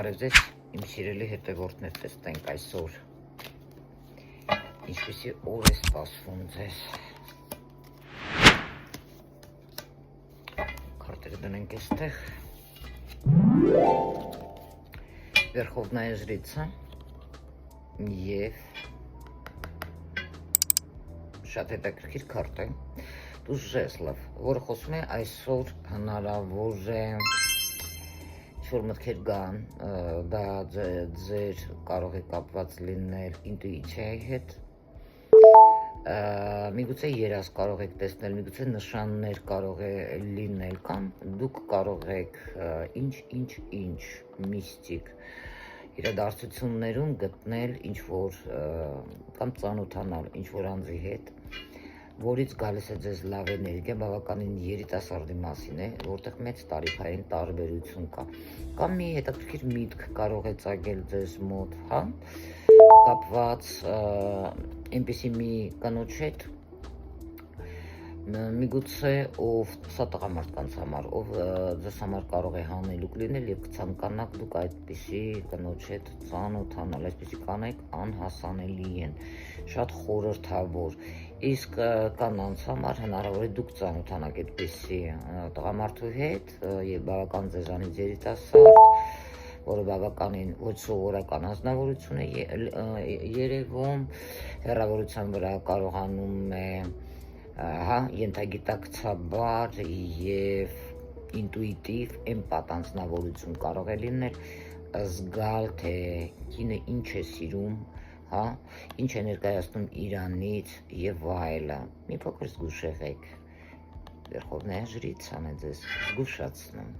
Բարև ձեզ, իմ սիրելի հետևորդներ, տեսնենք այսօր ինչպիսի օր է սպասվում ձեզ։ Քարտերը դնենք այստեղ։ Վերխովնայա ժրիցը եւ շատ հետաքրքիր քարտ է։ Տուժ ժեզլով, որը խոսում է այսօր հնարավոր է ինչ-որ մտքեր գան, դա ձեր կարող է կապված լինել ինտուիցիայի հետ, միգուցե երազ կարող եք տեսնել, միգուցե նշաններ կարող է լինել, կամ դուք կարող եք ինչ միստիկ իրադարձություններում գտնել ինչ-որ կամ ծանոթանալ ինչ-որ անձի հետ, որից գալիս է ձեզ լավ էներգիա, բավականին երիտասարդի մասին է, որտեղ մեծ տարիքային տարբերություն կա, կամ մի հետաքրքիր միտք կարող է ծագել ձեզ մոտ, կապված այնպիսի մի կնոջ հետ, միգուցե ով սա տղամարդկանց համար, ով ձեզ համար կարող է հանելուկ լինել եւ կցանկանաք դուք այդպիսի կնոջ հետ ծանոթանալ, այսպիսի կանայք անհասանելի են, շատ խորհրդավոր, իսկ կանանց համար հնարավոր է դուք ծանոթանաք այդպիսի տղամարդու հետ եւ բավական ձեզանից երիտասարդ, որը բավականին ոչ սովորական անձնավորություն է երևում, հեռավորության վրա կարողանում է ենթագիտակցաբար եւ ինտուիտիվ էմպատ անձնավորություն կարող է լինել, զգալ թե կինը ինչ է սիրում, ինչ է ներկայացնում իրանից եւ այլը։ Մի փոքր զգուշ եղեք, Վերխովնայա ժրիցան է ձեզ զգուշացնում։